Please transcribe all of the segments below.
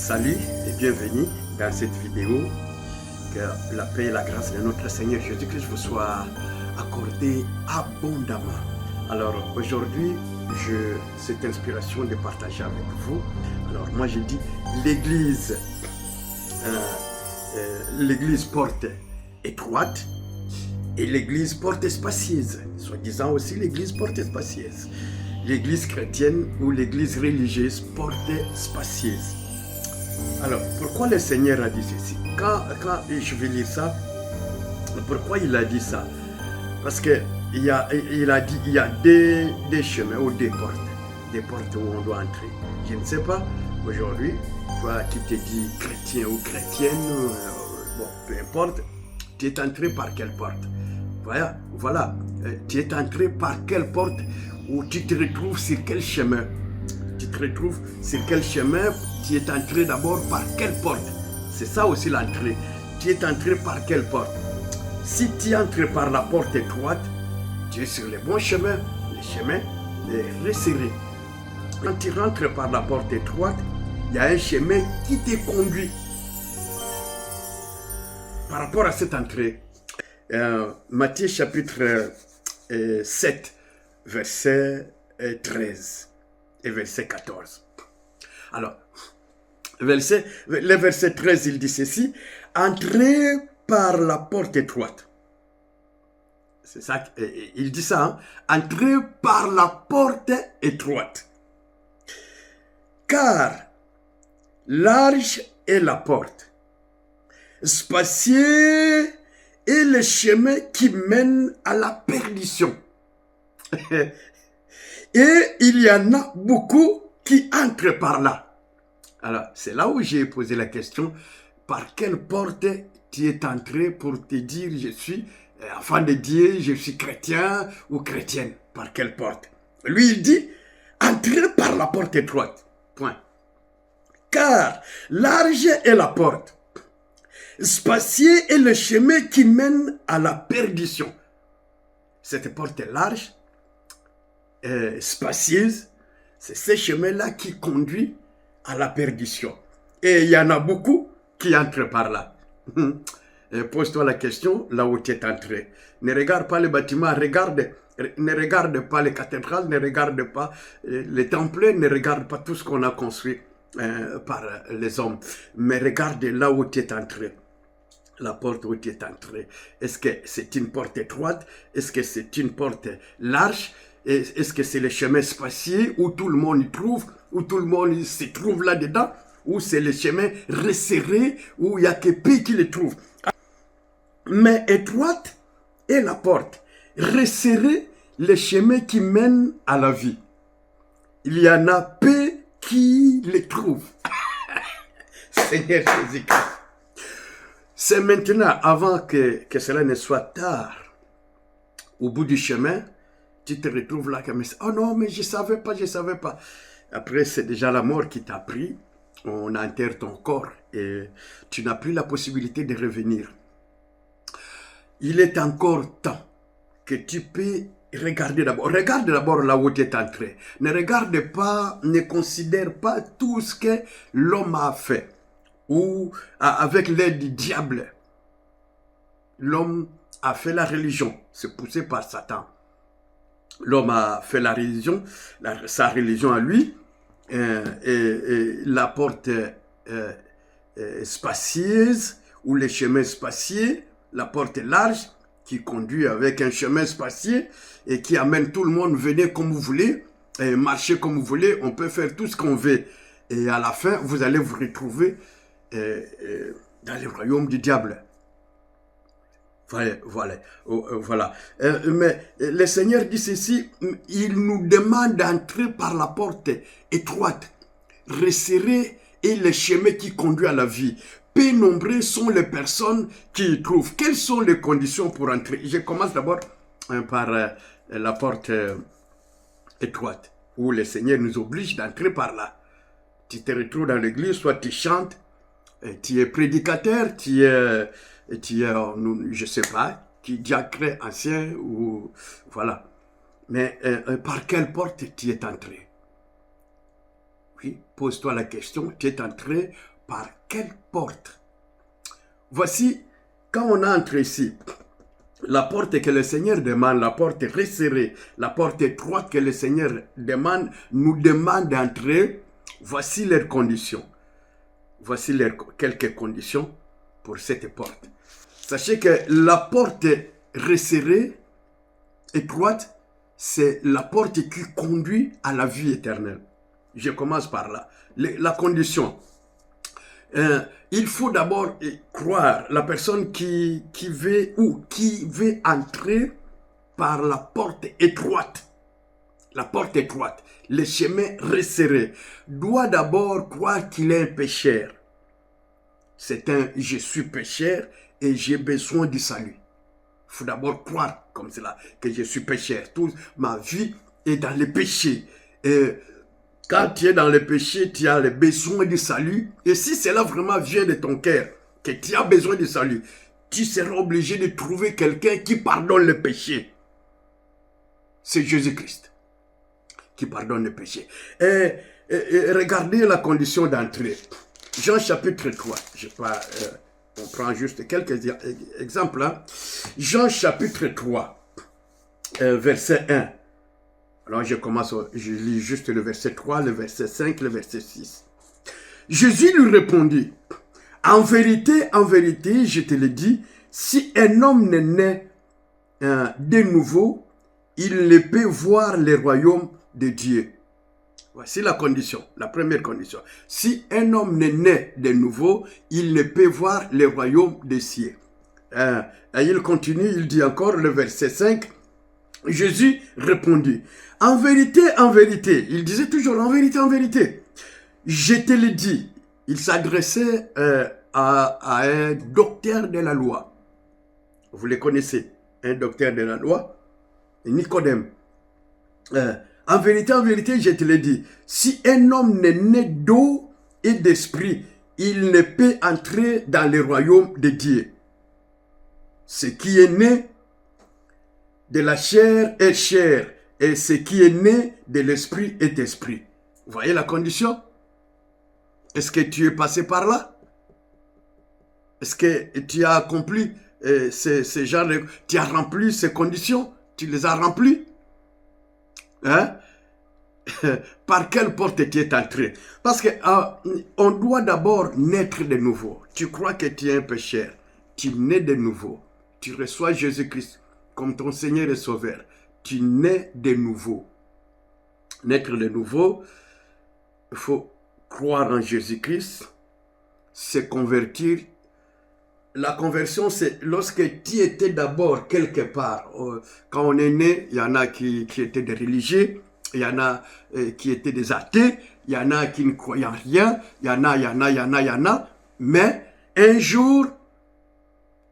Salut et bienvenue dans cette vidéo. Que la paix et la grâce de notre Seigneur Jésus-Christ vous soient accordées abondamment. Alors aujourd'hui, j'ai cette inspiration de partager avec vous. Alors moi je dis l'église porte étroite et l'église porte spacieuse. Soi-disant aussi l'église porte spacieuse. L'église chrétienne ou l'église religieuse porte spacieuse. Alors, pourquoi le Seigneur a dit ceci? Quand je vais lire ça, pourquoi il a dit ça? Parce qu'il a dit il y a des chemins ou des portes où on doit entrer. Je ne sais pas, aujourd'hui, toi qui te dis chrétien ou chrétienne, bon, peu importe, tu es entré par quelle porte? Voilà, tu es entré par quelle porte ou tu te retrouves sur quel chemin? Tu te retrouves sur quel chemin? Tu es entré d'abord par quelle porte? C'est ça aussi l'entrée. Tu es entré par quelle porte? Si tu entres par la porte étroite, tu es sur le bon chemin. Le chemin est resserré. Quand tu rentres par la porte étroite, il y a un chemin qui te conduit. Par rapport à cette entrée, Matthieu chapitre 7, verset 13 et verset 14. Alors, le verset 13, il dit ceci: entrez par la porte étroite. C'est ça, il dit ça, hein? Entrez par la porte étroite. Car large est la porte, spacieux est le chemin qui mène à la perdition. Et il y en a beaucoup qui entrent par là. Alors, c'est là où j'ai posé la question: par quelle porte tu es entré pour te dire je suis enfant de Dieu, je suis chrétien ou chrétienne? Par quelle porte? Lui, il dit entrez par la porte étroite. Point. Car large est la porte, spacieux est le chemin qui mène à la perdition. Cette porte est large, spacieuse, c'est ce chemin-là qui conduit à la perdition. Et il y en a beaucoup qui entrent par là. Pose-toi la question là où tu es entré. Ne regarde pas les bâtiments, ne regarde pas les cathédrales, ne regarde pas les temples, ne regarde pas tout ce qu'on a construit par les hommes. Mais regarde là où tu es entré. La porte où tu es entré. Est-ce que c'est une porte étroite? Est-ce que c'est une porte large? Est-ce que c'est le chemin spacieux où tout le monde y trouve, où tout le monde se trouve là-dedans, ou c'est le chemin resserré où il n'y a que peu qui le trouvent? Mais étroite est la porte, resserré le chemin qui mène à la vie. Il y en a peu qui le trouvent. Seigneur Jésus-Christ. C'est maintenant, avant que cela ne soit tard, au bout du chemin, tu te retrouves là comme ça. Oh non, mais je ne savais pas. Après, c'est déjà la mort qui t'a pris. On enterre ton corps et tu n'as plus la possibilité de revenir. Il est encore temps que tu peux regarder d'abord. Regarde d'abord là où tu es entré. Ne regarde pas, ne considère pas tout ce que l'homme a fait. Ou avec l'aide du diable. L'homme a fait la religion. C'est poussé par Satan. L'homme a fait la religion, sa religion à lui, et la porte spacieuse, ou les chemins spacieux, la porte large, qui conduit avec un chemin spacieux, et qui amène tout le monde, venez comme vous voulez, et marchez comme vous voulez, on peut faire tout ce qu'on veut. Et à la fin, vous allez vous retrouver dans le royaume du diable. Voilà. Mais le Seigneur dit ceci: il nous demande d'entrer par la porte étroite, resserrée est le chemin qui conduit à la vie. Peu nombreux sont les personnes qui y trouvent. Quelles sont les conditions pour entrer? Je commence d'abord par la porte étroite, où le Seigneur nous oblige d'entrer par là. Tu te retrouves dans l'église, soit tu chantes, tu es prédicateur, tu es, je ne sais pas, tu es diacre ancien, ou voilà. Mais par quelle porte tu es entré? Oui, pose-toi la question, tu es entré par quelle porte? Voici, quand on entre ici, la porte que le Seigneur demande, la porte resserrée, la porte étroite que le Seigneur demande, nous demande d'entrer. Voici leurs conditions. Voici quelques conditions pour cette porte. Sachez que la porte resserrée, étroite, c'est la porte qui conduit à la vie éternelle. Je commence par là. La condition. Il faut d'abord croire la personne qui veut entrer par la porte étroite. La porte étroite, le chemin resserré, doit d'abord croire qu'il est un pécheur. C'est un « je suis pécheur et j'ai besoin du salut ». Il faut d'abord croire comme cela, que je suis pécheur. Toute ma vie est dans le péché. Et quand tu es dans le péché, tu as le besoin du salut. Et si cela vraiment vient de ton cœur, que tu as besoin du salut, tu seras obligé de trouver quelqu'un qui pardonne le péché. C'est Jésus-Christ qui pardonne le péché. Et regardez la condition d'entrée. Jean chapitre 3. On prend juste quelques exemples. Hein. Jean chapitre 3, verset 1. Alors je lis juste le verset 3, le verset 5, le verset 6. Jésus lui répondit, en vérité, je te le dis, si un homme n'est né de nouveau, il ne peut voir le royaume de Dieu. Voici la condition, la première condition. Si un homme n'est né de nouveau, il ne peut voir le royaume des cieux. Et il continue, il dit encore le verset 5. Jésus répondit, en vérité, il disait toujours en vérité, je te le dis. Il s'adressait à un docteur de la loi. Vous le connaissez, un docteur de la loi, Nicodème. En vérité, je te le dis, si un homme n'est né d'eau et d'esprit, il ne peut entrer dans le royaume de Dieu. Ce qui est né de la chair est chair, et ce qui est né de l'esprit est esprit. Vous voyez la condition? Est-ce que tu es passé par là? Est-ce que tu as accompli ces genres de... Tu as rempli ces conditions? Tu les as remplies? Hein? Par quelle porte tu es entré? Parce que on doit d'abord naître de nouveau. Tu crois que tu es un pécheur. Tu nais de nouveau. Tu reçois Jésus-Christ comme ton Seigneur et Sauveur. Tu nais de nouveau. Naître de nouveau, il faut croire en Jésus-Christ, se convertir. La conversion, c'est lorsque tu étais d'abord quelque part. Quand on est né, il y en a qui étaient des religieux, il y en a qui étaient des athées, il y en a qui ne croyaient en rien, il y en a. Mais un jour,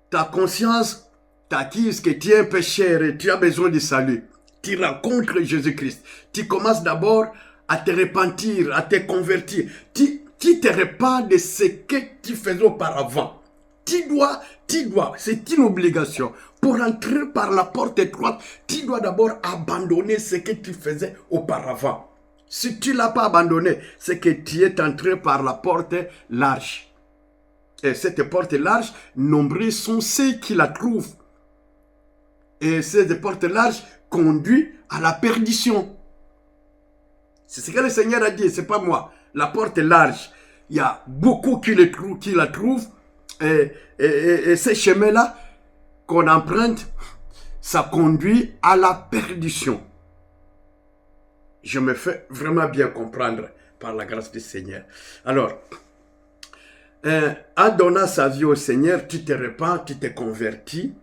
ta conscience t'acquise que tu es un pécheur et tu as besoin du salut. Tu rencontres Jésus-Christ. Tu commences d'abord à te repentir, à te convertir. Tu te repens de ce que tu faisais auparavant. Tu dois, c'est une obligation. Pour entrer par la porte étroite, tu dois d'abord abandonner ce que tu faisais auparavant. Si tu ne l'as pas abandonné, c'est que tu es entré par la porte large. Et cette porte large, nombreux sont ceux qui la trouvent. Et cette porte large conduit à la perdition. C'est ce que le Seigneur a dit, c'est pas moi. La porte large, il y a beaucoup qui la trouvent. Et ce chemin-là qu'on emprunte, ça conduit à la perdition. Je me fais vraiment bien comprendre par la grâce du Seigneur. Alors, en donnant sa vie au Seigneur, tu te repens, tu te convertis,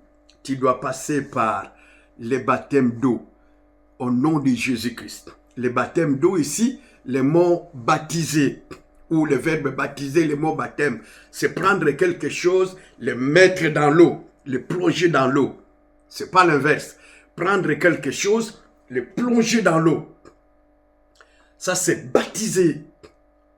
tu dois passer par le baptême d'eau au nom de Jésus-Christ. Le baptême d'eau ici, le mot baptiser, ou le verbe baptiser, le mot baptême, c'est prendre quelque chose, le mettre dans l'eau, le plonger dans l'eau. C'est pas l'inverse. Prendre quelque chose, le plonger dans l'eau. Ça, c'est baptiser.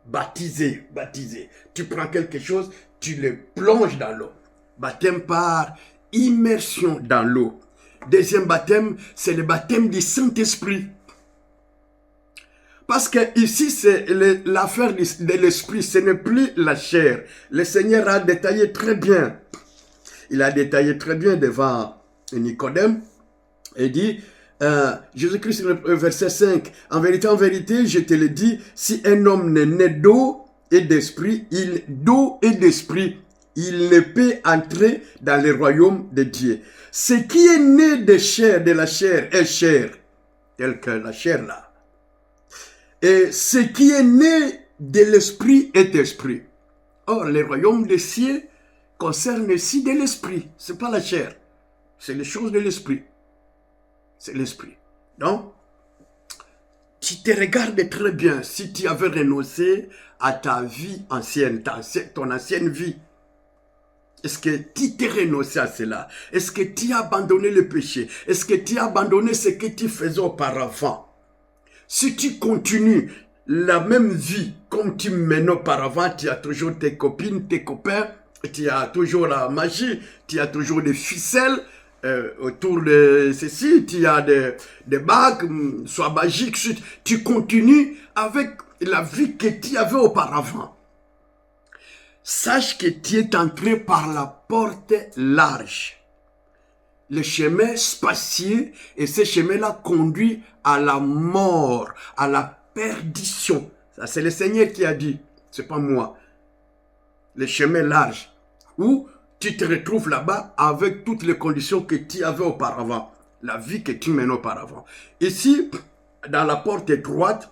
Baptiser. Tu prends quelque chose, tu le plonges dans l'eau. Baptême par immersion dans l'eau. Deuxième baptême, c'est le baptême du Saint-Esprit. Parce que ici, c'est l'affaire de l'esprit, ce n'est plus la chair. Le Seigneur a détaillé très bien. Il a détaillé très bien devant Nicodème et dit, Jésus-Christ, verset 5, en vérité, je te le dis, si un homme n'est né d'eau et d'esprit, il ne peut entrer dans le royaume de Dieu. Ce qui est né de chair, de la chair, est chair, tel que la chair là. Et ce qui est né de l'esprit est esprit. Or, le royaume des cieux concerne aussi de l'esprit. Ce n'est pas la chair. C'est les choses de l'esprit. C'est l'esprit. Donc, tu te regardes très bien si tu avais renoncé à ta vie ancienne, ton ancienne vie. Est-ce que tu t'es renoncé à cela? Est-ce que tu as abandonné le péché? Est-ce que tu as abandonné ce que tu faisais auparavant? Si tu continues la même vie comme tu menais auparavant, tu as toujours tes copines, tes copains, tu as toujours la magie, tu as toujours des ficelles autour de ceci, tu as des bagues, soit magiques, tu continues avec la vie que tu avais auparavant. Sache que tu es entré par la porte large. Le chemin spacieux, et ce chemin-là conduit à la mort, à la perdition. Ça, c'est le Seigneur qui a dit, c'est pas moi. Le chemin large, où tu te retrouves là-bas avec toutes les conditions que tu avais auparavant, la vie que tu menais auparavant. Ici, dans la porte étroite,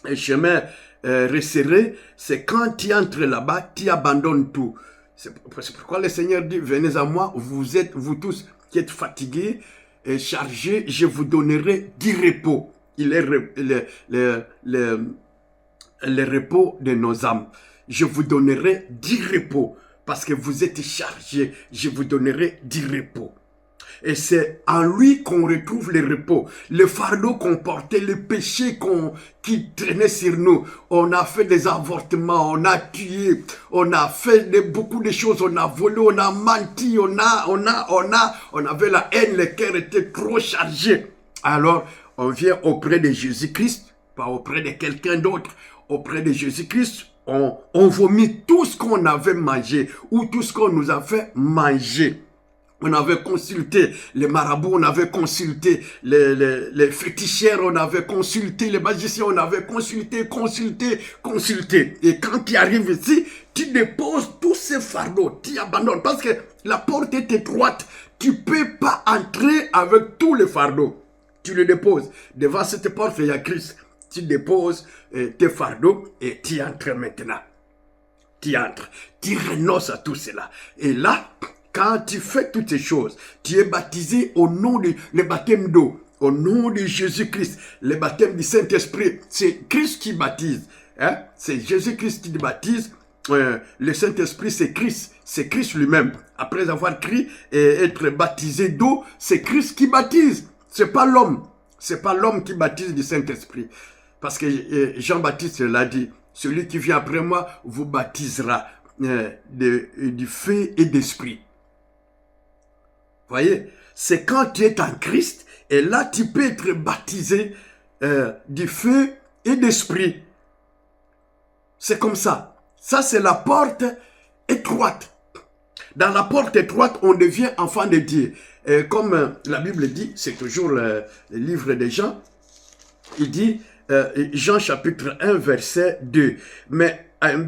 le chemin resserré, c'est quand tu entres là-bas, tu abandonnes tout. C'est pourquoi le Seigneur dit, venez à moi, vous tous qui êtes fatigués et chargés, je vous donnerai du repos. Il est le repos de nos âmes. Je vous donnerai du repos. Parce que vous êtes chargés, je vous donnerai du repos. Et c'est en lui qu'on retrouve le repos. Le fardeau qu'on portait, le péché qui traînait sur nous. On a fait des avortements, on a tué, on a fait beaucoup de choses, on a volé, on a menti, on avait la haine, le cœur était trop chargé. Alors, on vient auprès de Jésus-Christ, pas auprès de quelqu'un d'autre, auprès de Jésus-Christ, on vomit tout ce qu'on avait mangé ou tout ce qu'on nous a fait manger. On avait consulté les marabouts, on avait consulté les fétichères, on avait consulté les magiciens, on avait consulté. Et quand tu arrives ici, tu déposes tous ces fardeaux, tu abandonnes. Parce que la porte est étroite, tu ne peux pas entrer avec tous les fardeaux. Tu le déposes. Devant cette porte, il y a Christ. Tu déposes tes fardeaux et tu entres maintenant. Tu entres, tu renonces à tout cela. Et là, quand tu fais toutes ces choses, tu es baptisé au nom de le baptême d'eau, au nom de Jésus-Christ, le baptême du Saint-Esprit. C'est Christ qui baptise. Hein? C'est Jésus-Christ qui baptise. Le Saint-Esprit, c'est Christ lui-même. Après avoir crié et être baptisé d'eau, c'est Christ qui baptise. C'est pas l'homme. C'est pas l'homme qui baptise du Saint-Esprit. Parce que Jean-Baptiste l'a dit, celui qui vient après moi vous baptisera du feu et d'esprit. Voyez, c'est quand tu es en Christ, et là tu peux être baptisé du feu et d'esprit. C'est comme ça. Ça, c'est la porte étroite. Dans la porte étroite, on devient enfant de Dieu. Et comme la Bible dit, c'est toujours le livre de Jean, il dit, Jean chapitre 1, verset 2,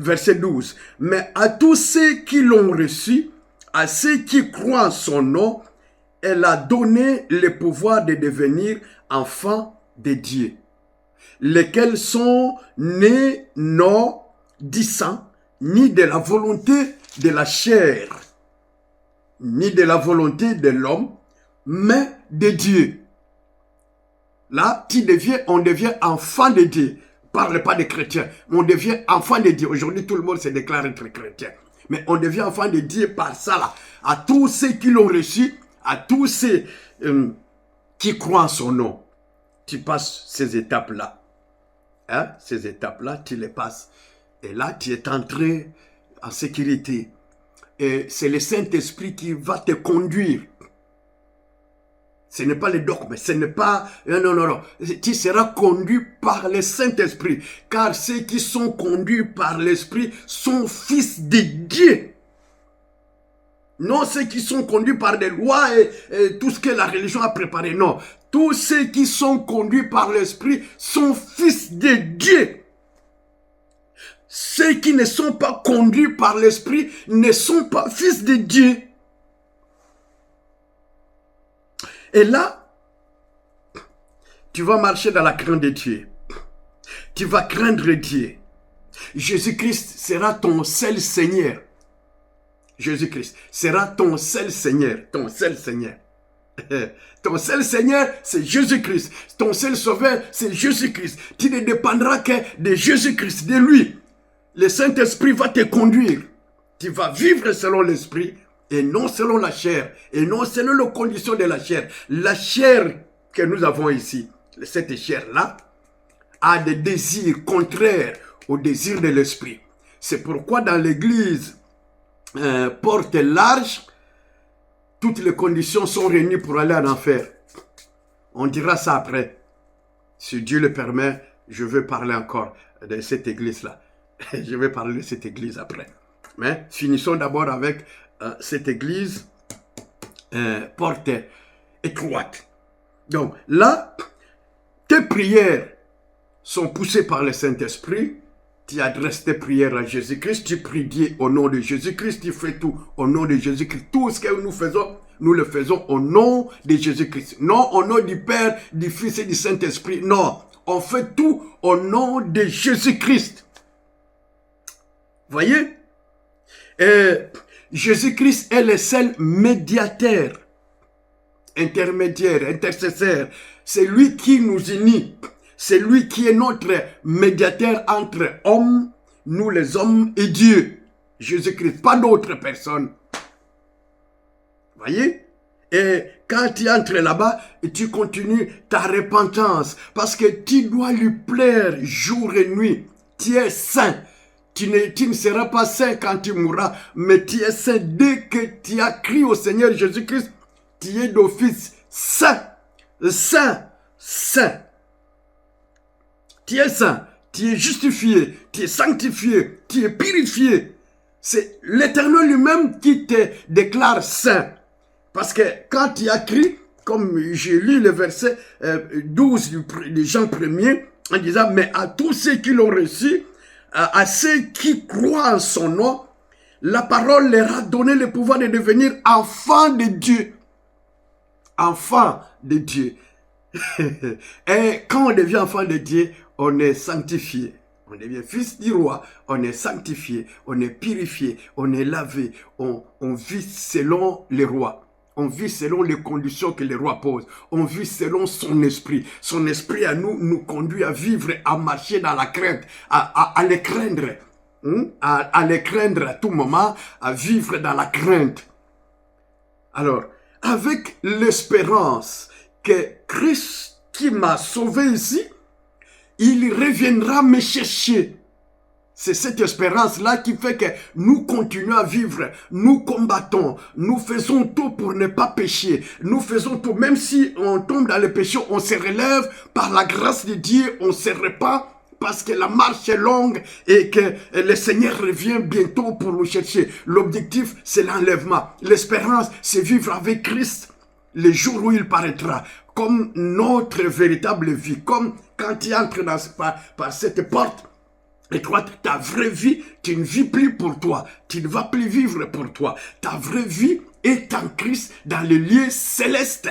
verset 12, « Mais à tous ceux qui l'ont reçu, à ceux qui croient en son nom, elle a donné le pouvoir de devenir enfants de Dieu, lesquels sont nés non du sang, ni de la volonté de la chair, ni de la volonté de l'homme, mais de Dieu. » Là, on devient enfant de Dieu. Parle pas de chrétiens, mais on devient enfant de Dieu. Aujourd'hui, tout le monde se déclare être chrétien. Mais on devient enfant de Dieu par ça là. À tous ceux qui l'ont reçu, à tous ceux qui croient en son nom. Tu passes ces étapes-là. Hein? Ces étapes-là, tu les passes. Et là, tu es entré en sécurité. Et c'est le Saint-Esprit qui va te conduire. Ce n'est pas le dogme, ce n'est pas... Non, non, non. Tu seras conduit par le Saint-Esprit. Car ceux qui sont conduits par l'Esprit sont fils de Dieu. Non ceux qui sont conduits par des lois et tout ce que la religion a préparé. Non. Tous ceux qui sont conduits par l'Esprit sont fils de Dieu. Ceux qui ne sont pas conduits par l'Esprit ne sont pas fils de Dieu. Et là, tu vas marcher dans la crainte de Dieu. Tu vas craindre Dieu. Jésus-Christ sera ton seul Seigneur. Jésus-Christ sera ton seul Seigneur. Ton seul Seigneur. Ton seul Seigneur, c'est Jésus-Christ. Ton seul Sauveur, c'est Jésus-Christ. Tu ne dépendras que de Jésus-Christ, de lui. Le Saint-Esprit va te conduire. Tu vas vivre selon l'Esprit et non selon la chair. Et non selon les conditions de la chair. La chair que nous avons ici, cette chair-là, a des désirs contraires aux désirs de l'Esprit. C'est pourquoi dans l'Église porte large, toutes les conditions sont réunies pour aller en enfer. On dira ça après. Si Dieu le permet, je vais parler encore de cette église-là. Je vais parler de cette église après. Mais finissons d'abord avec cette église porte étroite. Donc là, tes prières sont poussées par le Saint-Esprit. Tu adresses tes prières à Jésus-Christ, tu pries Dieu au nom de Jésus-Christ, tu fais tout au nom de Jésus-Christ. Tout ce que nous faisons, nous le faisons au nom de Jésus-Christ. Non au nom du Père, du Fils et du Saint-Esprit. Non, on fait tout au nom de Jésus-Christ. Voyez? Jésus-Christ est le seul médiateur, intermédiaire, intercesseur. C'est lui qui nous unit. C'est lui qui est notre médiateur entre hommes, nous les hommes et Dieu. Jésus-Christ, pas d'autres personnes. Voyez? Et quand tu entres là-bas, tu continues ta repentance. Parce que tu dois lui plaire jour et nuit. Tu es saint. Tu ne seras pas saint quand tu mourras. Mais tu es saint dès que tu as crié au Seigneur Jésus-Christ. Tu es d'office saint. Saint. Saint. Tu es saint, tu es justifié, tu es sanctifié, tu es purifié. C'est l'Éternel lui-même qui te déclare saint. Parce que quand tu as crié, comme j'ai lu le verset 12 de Jean 1er, en disant, mais à tous ceux qui l'ont reçu, à ceux qui croient en son nom, la parole leur a donné le pouvoir de devenir enfants de Dieu. Enfants de Dieu. Et quand on devient enfant de Dieu, on est sanctifié. On devient fils du roi, on est sanctifié, on est purifié, on est lavé, on vit selon les rois. On vit selon les conditions que les rois posent. On vit selon son esprit. Son esprit à nous, nous conduit à vivre, à marcher dans la crainte, à les craindre. À les craindre à tout moment, à vivre dans la crainte. Alors, avec l'espérance que Christ qui m'a sauvé ici, il reviendra me chercher. C'est cette espérance-là qui fait que nous continuons à vivre, nous combattons, nous faisons tout pour ne pas pécher. Nous faisons tout, même si on tombe dans le péché, on se relève par la grâce de Dieu, on se répand parce que la marche est longue et que le Seigneur revient bientôt pour nous chercher. L'objectif, c'est l'enlèvement. L'espérance, c'est vivre avec Christ le jour où il paraîtra, comme notre véritable vie, comme quand tu entres par cette porte étroite, ta vraie vie, tu ne vis plus pour toi, tu ne vas plus vivre pour toi. Ta vraie vie est en Christ dans les lieux célestes.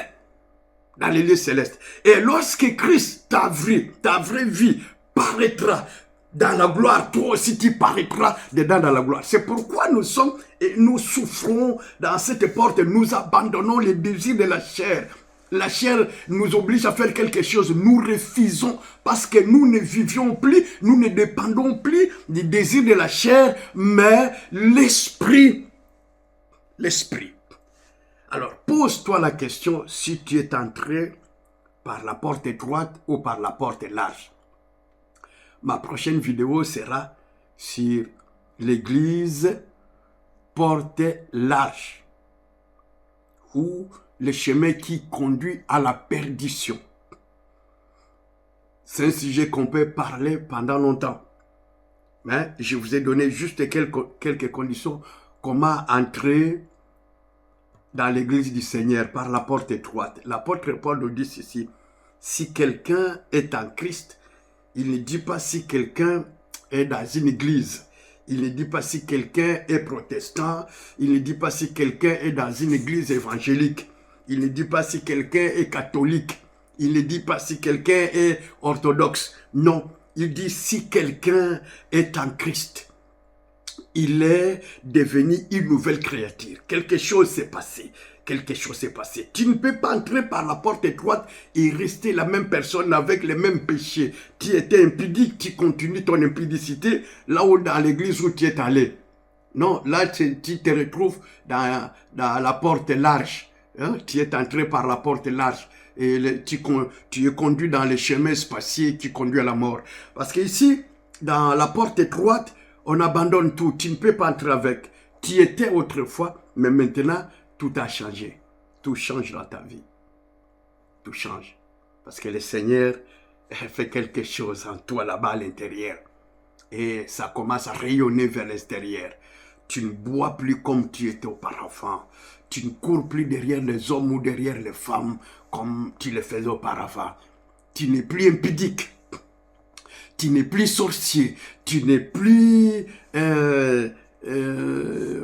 Dans les lieux célestes. Et lorsque Christ, ta vraie vie, paraîtra dans la gloire, toi aussi tu paraîtras dedans dans la gloire. C'est pourquoi nous sommes et nous souffrons dans cette porte, nous abandonnons les désirs de la chair. La chair nous oblige à faire quelque chose, nous refusons parce que nous ne vivions plus, nous ne dépendons plus du désir de la chair, mais l'esprit. L'esprit. Alors, pose-toi la question si tu es entré par la porte étroite ou par la porte large. Ma prochaine vidéo sera sur l'église porte large ou le chemin qui conduit à la perdition. C'est un sujet qu'on peut parler pendant longtemps. Mais je vous ai donné juste quelques conditions. Comment entrer dans l'église du Seigneur par la porte étroite. L'apôtre Paul nous dit ceci. Si quelqu'un est en Christ, il ne dit pas si quelqu'un est dans une église. Il ne dit pas si quelqu'un est protestant. Il ne dit pas si quelqu'un est dans une église évangélique. Il ne dit pas si quelqu'un est catholique. Il ne dit pas si quelqu'un est orthodoxe. Non, il dit si quelqu'un est en Christ. Il est devenu une nouvelle créature. Quelque chose s'est passé. Quelque chose s'est passé. Tu ne peux pas entrer par la porte étroite et rester la même personne avec les mêmes péchés. Tu étais impudique, tu continues ton impudicité là où dans l'église où tu es allé. Non, là tu te retrouves dans la porte large. Hein? Tu es entré par la porte large. Et tu es conduit dans les chemins spacieux qui conduisent à la mort. Parce qu'ici, dans la porte étroite, on abandonne tout. Tu ne peux pas entrer avec. Tu étais autrefois, mais maintenant, tout a changé. Tout change dans ta vie. Tout change. Parce que le Seigneur fait quelque chose en toi là-bas à l'intérieur. Et ça commence à rayonner vers l'extérieur. Tu ne bois plus comme tu étais auparavant. Tu ne cours plus derrière les hommes ou derrière les femmes comme tu le faisais auparavant. Tu n'es plus impudique. Tu n'es plus sorcier. Tu n'es plus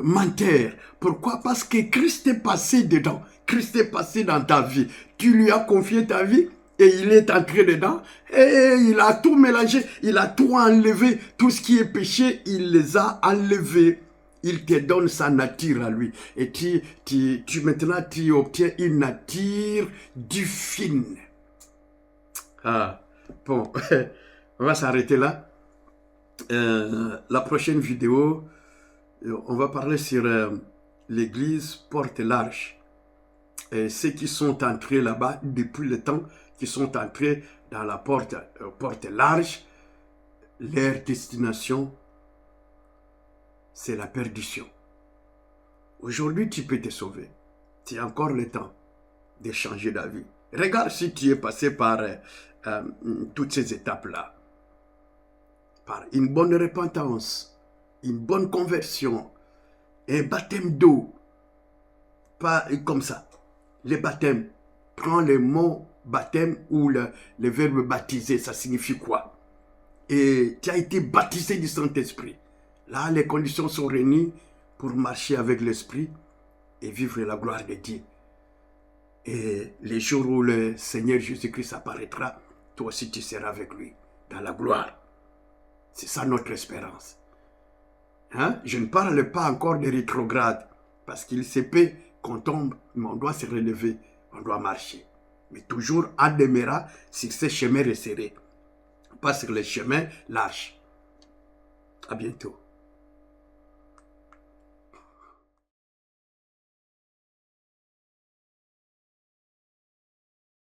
menteur. Pourquoi? Parce que Christ est passé dedans. Christ est passé dans ta vie. Tu lui as confié ta vie et il est entré dedans. Et il a tout mélangé. Il a tout enlevé. Tout ce qui est péché, il les a enlevés. Il te donne sa nature à lui. Et maintenant, tu obtiens une nature divine. Ah, bon, on va s'arrêter là. La prochaine vidéo, on va parler sur l'église porte large. Et ceux qui sont entrés là-bas depuis le temps, qui sont entrés dans la porte large, leur destination, c'est la perdition. Aujourd'hui, tu peux te sauver. Tu as encore le temps de changer d'avis. Regarde si tu es passé par toutes ces étapes-là. Par une bonne repentance, une bonne conversion, un baptême d'eau. Pas comme ça. Le baptême. Prends le mot baptême ou le verbe baptiser. Ça signifie quoi? Et tu as été baptisé du Saint-Esprit. Là, les conditions sont réunies pour marcher avec l'Esprit et vivre la gloire de Dieu. Et les jours où le Seigneur Jésus-Christ apparaîtra, toi aussi tu seras avec lui dans la gloire. C'est ça notre espérance. Hein? Je ne parle pas encore de rétrograde parce qu'il se peut qu'on tombe, mais on doit se relever, on doit marcher. Mais toujours en demeurant sur ces chemins resserrés, pas sur les chemins larges. À bientôt.